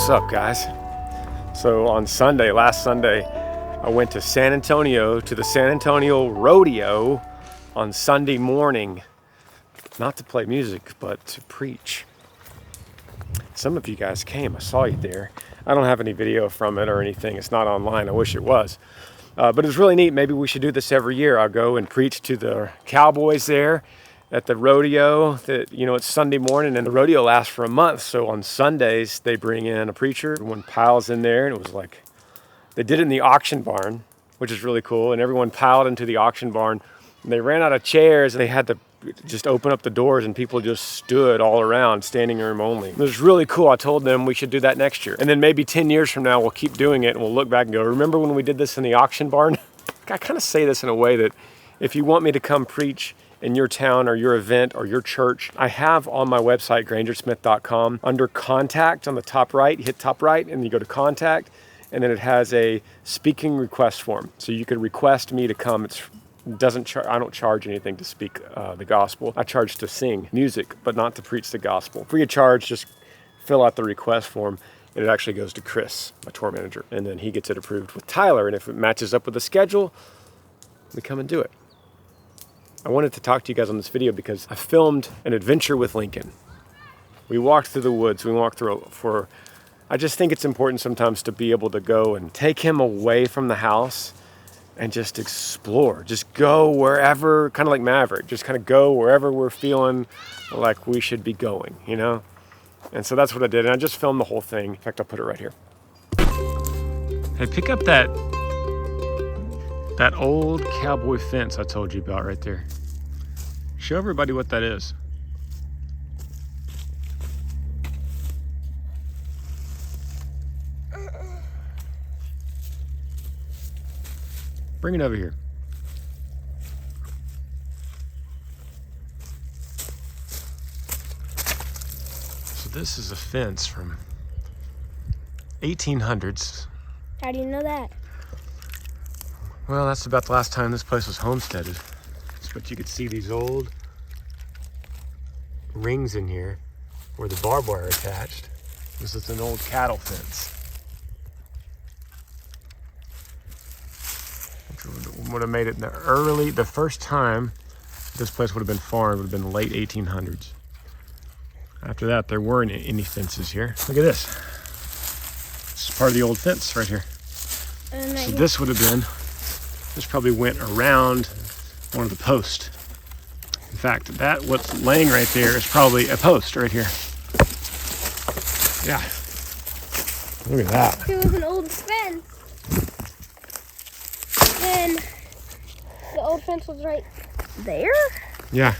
What's up, guys? So on Sunday, last Sunday, I went to San Antonio to the San Antonio Rodeo on Sunday morning, not to play music, but to preach. Some of you guys came, I saw you there. I don't have any video from it or anything. It's not online, I wish it was. But it was really neat. Maybe we should do this every year. I'll go and preach to the cowboys there at the rodeo. It's Sunday morning and the rodeo lasts for a month. So on Sundays, they bring in a preacher. Everyone piles in there, and it was like, they did it in the auction barn, which is really cool. And everyone piled into the auction barn. And they ran out of chairs and they had to just open up the doors and people just stood all around, standing room only. It was really cool. I told them we should do that next year. And then maybe 10 years from now, we'll keep doing it and we'll look back and go, remember when we did this in the auction barn? I kind of say this in a way that if you want me to come preach in your town or your event or your church, I have on my website, grangersmith.com, under contact on the top right, you hit top right and you go to contact, and then it has a speaking request form. So you could request me to come. I don't charge anything to speak the gospel. I charge to sing music, but not to preach the gospel. Free of charge, just fill out the request form, and it actually goes to Chris, my tour manager, and then he gets it approved with Tyler, and if it matches up with the schedule, we come and do it. I wanted to talk to you guys on this video because I filmed an adventure with Lincoln. We walked through the woods, I just think it's important sometimes to be able to go and take him away from the house and just explore, just go wherever, kind of like Maverick, just kind of go wherever we're feeling like we should be going, you know? And so that's what I did, and I just filmed the whole thing. In fact, I'll put it right here. Hey, pick up that old cowboy fence I told you about right there. Show everybody what that is. Bring it over here. So this is a fence from 1800s. How do you know that? Well, that's about the last time this place was homesteaded. But you could see these old rings in here where the barbed wire attached. This is an old cattle fence. Would have made it in the first time this place would have been farmed would have been late 1800s. After that, there weren't any fences here. Look at this. This is part of the old fence right here. So this would have been, this probably went around one of the posts. In fact, what's laying right there is probably a post right here. Yeah. Look at that. It was an old fence. And the old fence was right there? Yeah.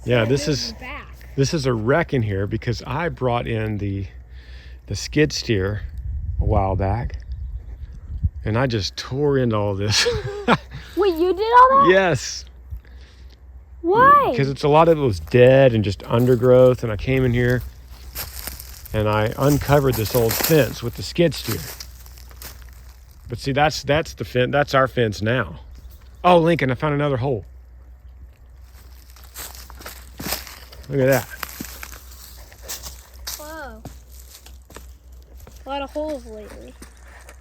Yeah, this is a wreck in here because I brought in the skid steer a while back. And I just tore into all this. Wait, you did all that? Yes. Why? Because a lot of it was dead and just undergrowth, and I came in here and I uncovered this old fence with the skid steer. But see, that's the fence. That's our fence now. Oh, Lincoln, I found another hole. Look at that. Whoa. A lot of holes lately.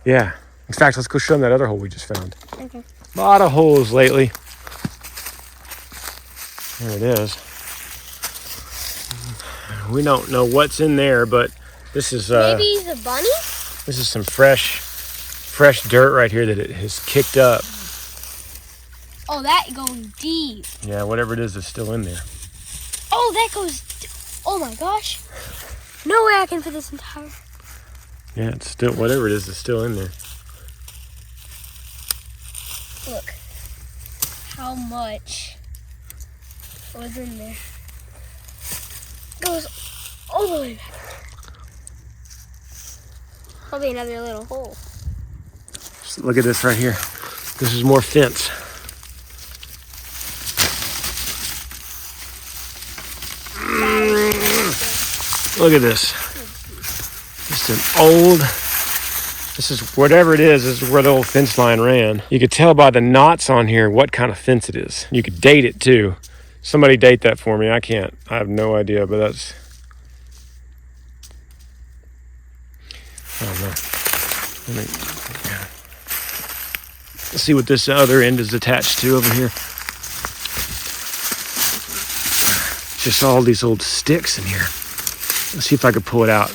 Yeah. In fact, let's go show them that other hole we just found. Okay. A lot of holes lately. There it is. We don't know what's in there, but this is maybe he's a bunny? This is some fresh dirt right here that it has kicked up. Oh, that goes deep. Yeah, whatever it is that's still in there. Oh, that goes, oh my gosh. No way I can fit this entire. Yeah, it's still, whatever it is that's still in there. Look how much was in there. It goes all the way back. Probably another little hole. Just look at this right here. This is more fence. Look at this. Just an old. This is whatever it is. This is where the old fence line ran. You could tell by the knots on here what kind of fence it is. You could date it too. Somebody date that for me. I can't. I have no idea, but that's I don't know. Yeah. Let's see what this other end is attached to over here. Just all these old sticks in here. Let's see if I can pull it out.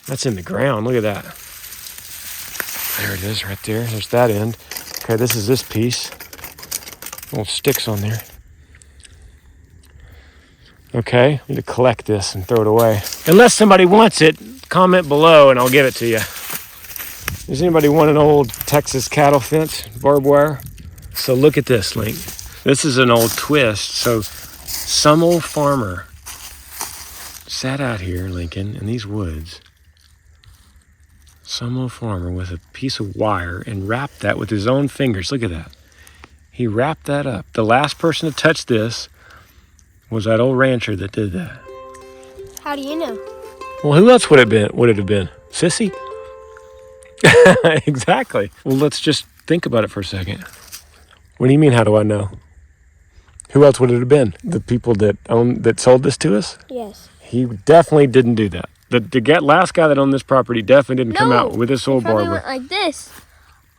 That's in the ground. Look at that. There it is right there. There's that end. Okay, this is this piece. Little sticks on there. Okay, I need to collect this and throw it away. Unless somebody wants it, comment below and I'll give it to you. Does anybody want an old Texas cattle fence, barbed wire? So look at this, Link. This is an old twist. So some old farmer sat out here, Lincoln, in these woods. Some old farmer with a piece of wire and wrapped that with his own fingers. Look at that. He wrapped that up. The last person to touch this was that old rancher that did that. How do you know? Well, who else would it have been? Sissy? Exactly. Well, let's just think about it for a second. What do you mean, how do I know? Who else would it have been? The people that sold this to us? Yes. He definitely didn't do that. The last guy that owned this property definitely didn't come out with this old barber. Went like this.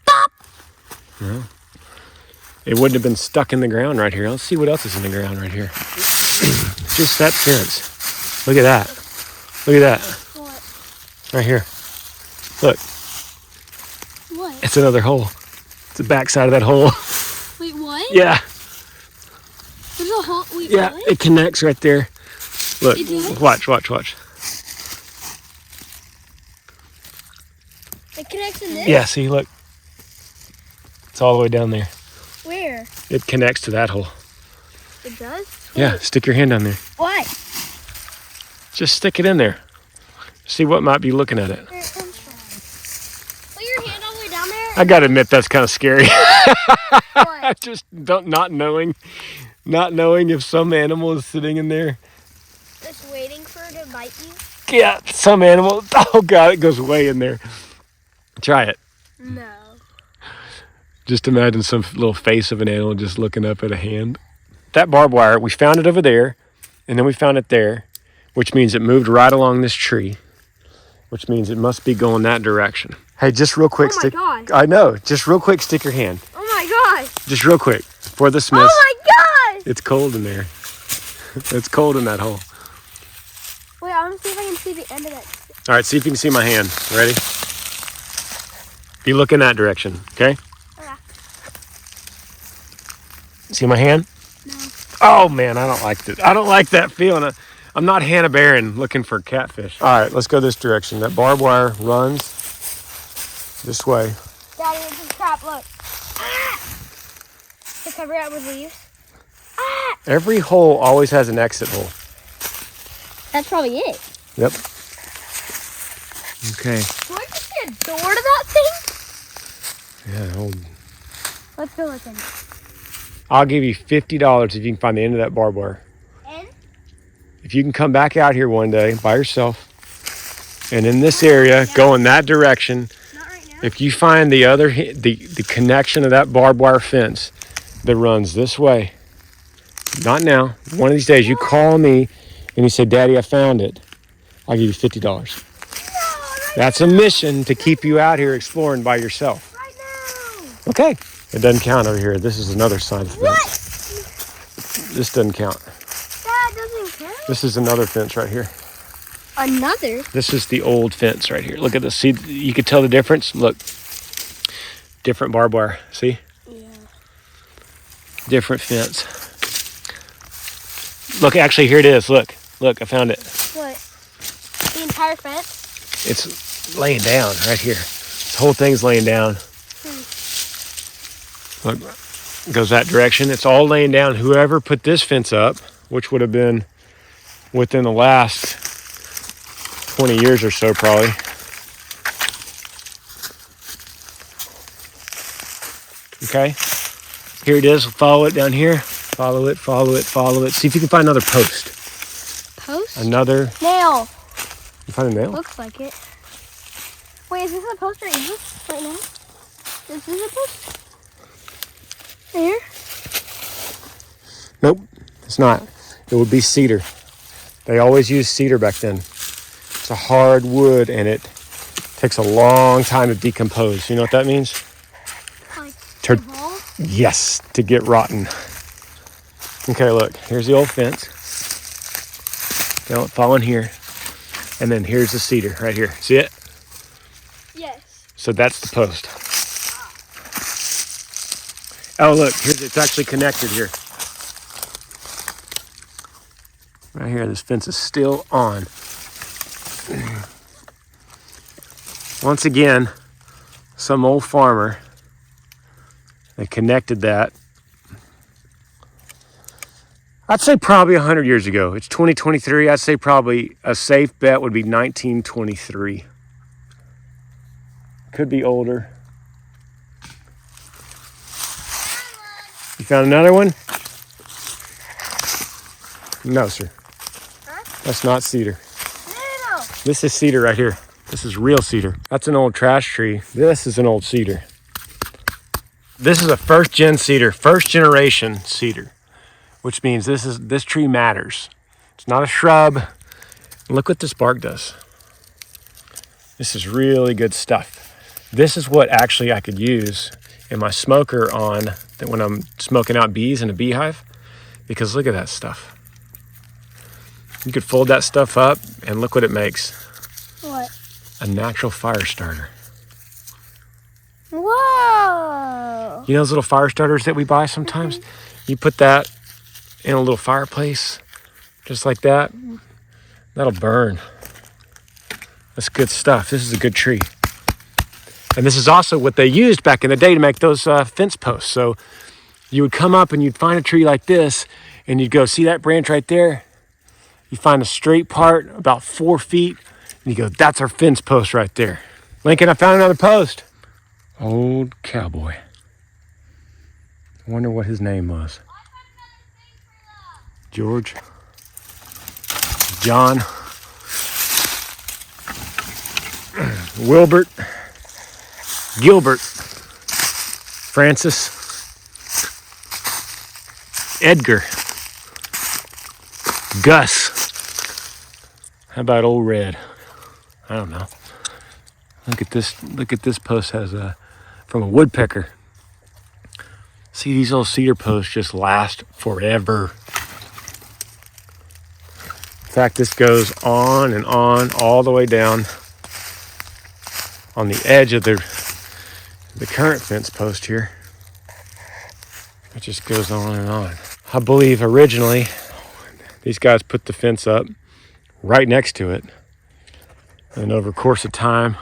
Pop! No. It wouldn't have been stuck in the ground right here. Let's see what else is in the ground right here. Just that fence. Look at that. Look at that. What? Right here. Look. What? It's another hole. It's the back side of that hole. Wait, what? Yeah. There's a hole. Wait, Yeah, what? it connects right there. Look, watch. It connects in this? Yeah, see, look. It's all the way down there. Where? It connects to that hole. It does? Yeah, stick your hand down there. Why? Just stick it in there. See what might be looking at it. Where it comes from. Put your hand all the way down there. I gotta admit, that's kind of scary. What? Just not knowing if some animal is sitting in there. Just waiting for it to bite you? Yeah, some animal. Oh God, it goes way in there. Try it. No. Just imagine some little face of an animal just looking up at a hand. That barbed wire, we found it over there, and then we found it there, which means it moved right along this tree, which means it must be going that direction. Hey, just real quick. Oh my gosh. I know. Just real quick, stick your hand. Oh my gosh. Just real quick. For the Smiths. Oh my gosh. It's cold in there. It's cold in that hole. Wait, I want to see if I can see the end of that. All right, see if you can see my hand. Ready? You look in that direction, okay? Okay. See my hand? No. Oh man, I don't like that. I don't like that feeling. I'm not Hannah Barron looking for catfish. All right, let's go this direction. That barbed wire runs this way. Daddy, this is crap. Look. Ah! To cover it up with leaves. Ah! Every hole always has an exit hole. That's probably it. Yep. Okay. Do I just see a door to that thing? Yeah, hold. Let's go look in. I'll give you $50 if you can find the end of that barbed wire. And? If you can come back out here one day by yourself and in this area, go in that direction. Not right now. If you find the connection of that barbed wire fence that runs this way, not now, one of these days, you call me and you say, Daddy, I found it. I'll give you $50. No, right That's a mission to keep you out here exploring by yourself. right now. Okay. It doesn't count over here. This is another sign of fence. What? This doesn't count. That doesn't count. This is another fence right here. Another? This is the old fence right here. Look at this. See, you can tell the difference. Look. Different barbed wire. See? Yeah. Different fence. Look, actually, here it is. Look. Look, I found it. What? The entire fence? It's laying down right here. This whole thing's laying down. Look, it goes that direction. It's all laying down. Whoever put this fence up, which would have been within the last 20 years or so, probably. Okay, here it is. Follow it down here. Follow it, follow it, follow it. See if you can find another post. Post? Another. Nail. You find a nail? Looks like it. Wait, is this a post right now? Right now? Is this a post? Right here? Nope, it's not. It would be cedar. They always used cedar back then. It's a hard wood and it takes a long time to decompose. You know what that means? Like To- the ball? Yes, to get rotten. Okay, look, here's the old fence. Don't fall in here. And then here's the cedar right here. See it? Yes. So that's the post. Oh, look, it's actually connected here. Right here, this fence is still on. Once again, some old farmer, they connected that. I'd say probably 100 years ago. It's 2023. I'd say probably a safe bet would be 1923. Could be older. You found another one? No, sir. Huh? That's not cedar. No. This is cedar right here. This is real cedar. That's an old trash tree. This is an old cedar. This is a first generation cedar, which means this tree matters. It's not a shrub. Look what this bark does. This is really good stuff. This is what actually I could use in my smoker when I'm smoking out bees in a beehive, because look at that stuff. You could fold that stuff up and look what it makes. What? A natural fire starter. Whoa. You know those little fire starters that we buy sometimes? You put that in a little fireplace, just like that. That'll burn. That's good stuff. This is a good tree. And this is also what they used back in the day to make those fence posts. So you would come up and you'd find a tree like this, and you'd go, see that branch right there? You find a straight part about 4 feet, and you go, that's our fence post right there. Lincoln, I found another post. Old cowboy. I wonder what his name was. George. John. Wilbert. Gilbert. Francis. Edgar. Gus. How about old Red? I don't know. Look at this post has from a woodpecker. See, these old cedar posts just last forever. In fact, this goes on and on all the way down on the edge of the current fence post here. It just goes on and on. I believe originally these guys put the fence up right next to it. And over the course of time,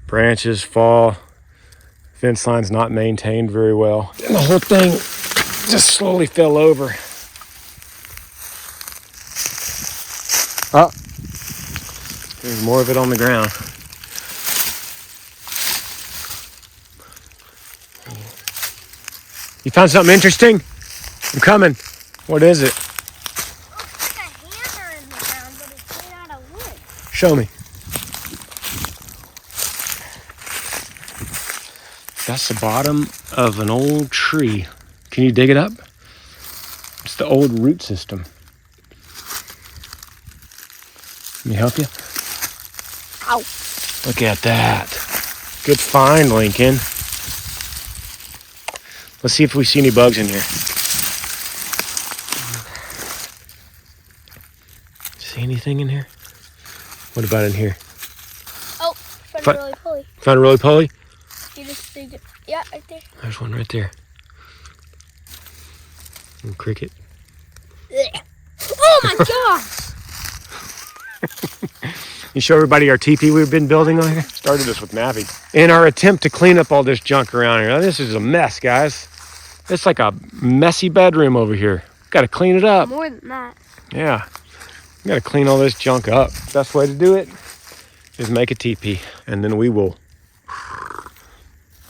branches fall, fence line's not maintained very well. And the whole thing just slowly fell over. Oh, there's more of it on the ground. You found something interesting? I'm coming. What is it? Looks like a hammer in the ground, but it's made out of wood. Show me. That's the bottom of an old tree. Can you dig it up? It's the old root system. Let me help you? Ow. Look at that. Good find, Lincoln. Let's see if we see any bugs in here. See anything in here? What about in here? Oh, found a roly-poly. Found a roly-poly? You just dig it. Yeah, right there. There's one right there. And cricket. Ugh. Oh my gosh! You show everybody our teepee we've been building on here? Started this with Mavi. In our attempt to clean up all this junk around here. Now, this is a mess, guys. It's like a messy bedroom over here. Got to clean it up. More than that. Yeah. You got to clean all this junk up. Best way to do it is make a teepee. And then we will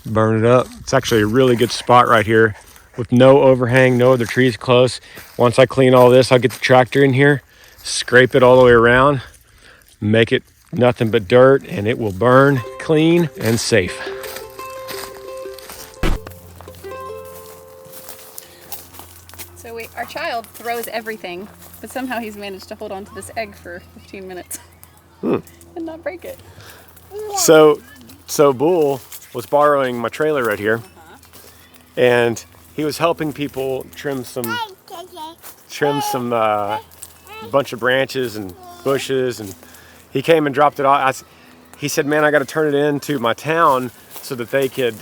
burn it up. It's actually a really good spot right here with no overhang, no other trees close. Once I clean all this, I'll get the tractor in here, scrape it all the way around, make it nothing but dirt, and it will burn clean and safe. So our child throws everything, but somehow he's managed to hold on to this egg for 15 minutes. and not break it. So Bull was borrowing my trailer right here, and he was helping people trim some bunch of branches and bushes, and he came and dropped it off. He said, "Man, I got to turn it into my town so that they could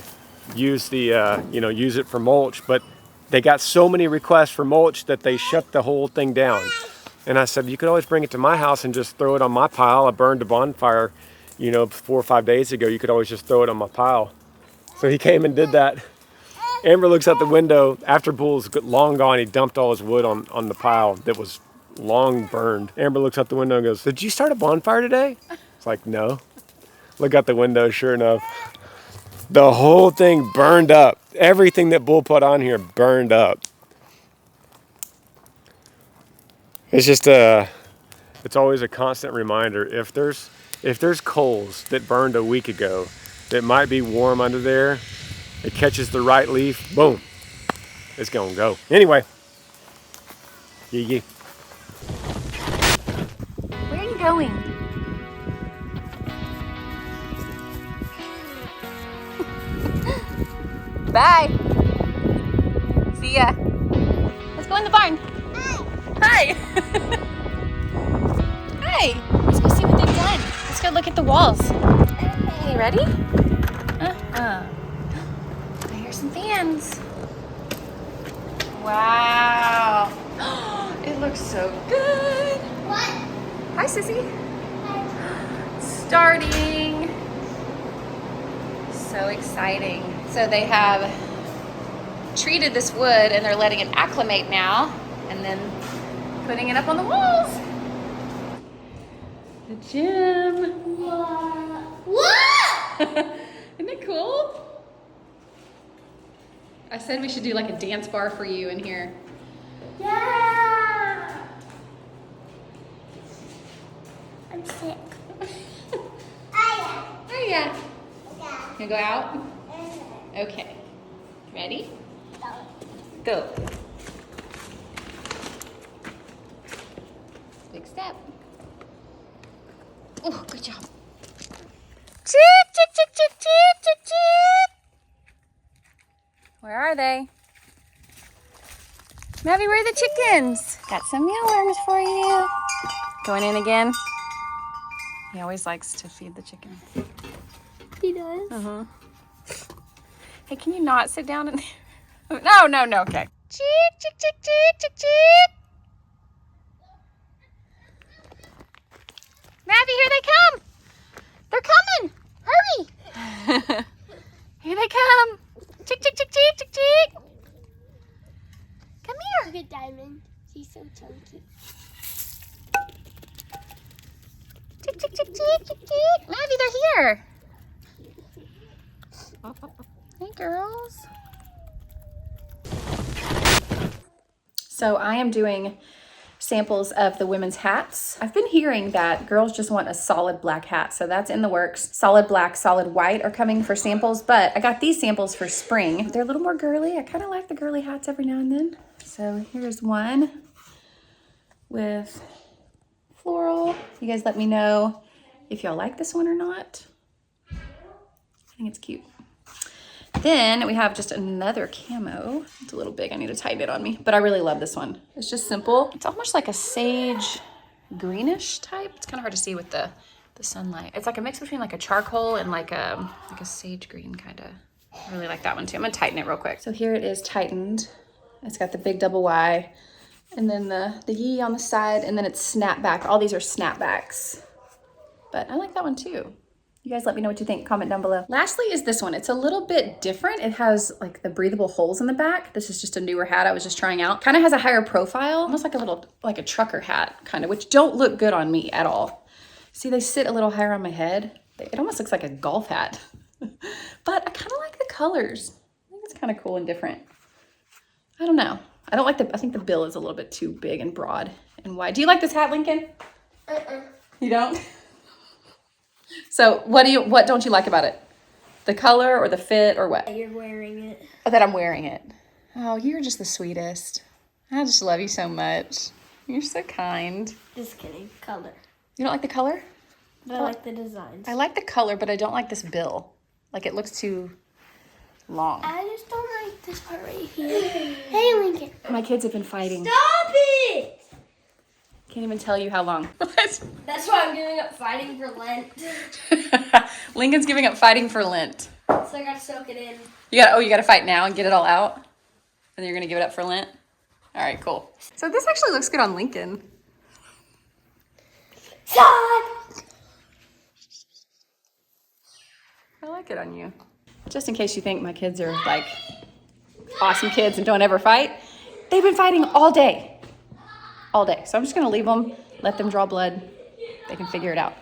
use use it for mulch." But they got so many requests for mulch that they shut the whole thing down. And I said, "You could always bring it to my house and just throw it on my pile. I burned a bonfire, 4 or 5 days ago. You could always just throw it on my pile." So he came and did that. Amber looks out the window. After Bull's long gone, he dumped all his wood on the pile that was long burned. Amber looks out the window and goes, "Did you start a bonfire today?" It's like, "No." Look out the window, sure enough. The whole thing burned up. Everything that Bull put on here burned up. It's just it's always a constant reminder. If there's coals that burned a week ago that might be warm under there, it catches the right leaf, boom, it's gonna go. Anyway, Yee Yee. Where are you going? Bye. See ya. Let's go in the barn. Hi. Hi. Let's go see what they've done. Let's go look at the walls. Okay, ready? I hear some fans. Wow. It looks so good. What? Hi, Sissy. Starting. So exciting. So they have treated this wood and they're letting it acclimate now and then putting it up on the walls. The gym. What? Isn't it cool? I said we should do like a dance bar for you in here. Yeah. I'm sick. Oh yeah. You go out? Okay. Ready? Go. Big step. Oh, good job. Chick, chick, chick, chick, chick, chick, chick. Where are they? Mavi, where are the chickens? Got some mealworms for you. Going in again? He always likes to feed the chickens. He does. Uh-huh. Hey, can you not sit down and... No, okay. Chick, chick, chick, chick, chick, chick. Mavi, here they come. They're coming. Hurry. Here they come. Chick, chick, chick, chick, chick, chick. Come here. Look at Diamond. She's so chunky. Chick, chick, chick, chick, chick, chick. Mavi, they're here. Hey, girls. So I am doing samples of the women's hats. I've been hearing that girls just want a solid black hat, so that's in the works. Solid black, solid white are coming for samples, but I got these samples for spring. They're a little more girly. I kind of like the girly hats every now and then. So here's one with floral. You guys let me know if y'all like this one or not. I think it's cute. Then we have just another camo. It's a little big, I need to tighten it on me, but I really love this one. It's just simple. It's almost like a sage greenish type. It's kind of hard to see with the sunlight. It's like a mix between like a charcoal and like a sage green kind of. I really like that one too. I'm gonna tighten it real quick. So here it is tightened. It's got the big double Y and then the Yee on the side, and then it's snapback. All these are snapbacks, but I like that one too. You guys let me know what you think. Comment down below. Lastly is this one. It's a little bit different. It has like the breathable holes in the back. This is just a newer hat I was just trying out. Kind of has a higher profile, almost like a little, like a trucker hat kind of, which don't look good on me at all. See, they sit a little higher on my head. It almost looks like a golf hat, but I kind of like the colors. I think it's kind of cool and different. I don't know. I don't like I think the bill is a little bit too big and broad and wide. Do you like this hat, Lincoln? You don't? So what don't you like about it? The color or the fit or what? You're wearing it. Oh, that I'm wearing it. Oh, you're just the sweetest. I just love you so much. You're so kind. Just kidding. Color. You don't like the color? But I like the designs. I like the color, but I don't like this bill. Like, it looks too long. I just don't like this part right here. Hey, Lincoln. My kids have been fighting. Stop it! Can't even tell you how long. That's why I'm giving up fighting for Lent. Lincoln's giving up fighting for Lent. So I gotta soak it in. You gotta fight now and get it all out? And then you're gonna give it up for Lent? All right, cool. So this actually looks good on Lincoln. Stop! I like it on you. Just in case you think my kids are like awesome kids and don't ever fight, they've been fighting all day. All day. So I'm just gonna leave them, let them draw blood. They can figure it out.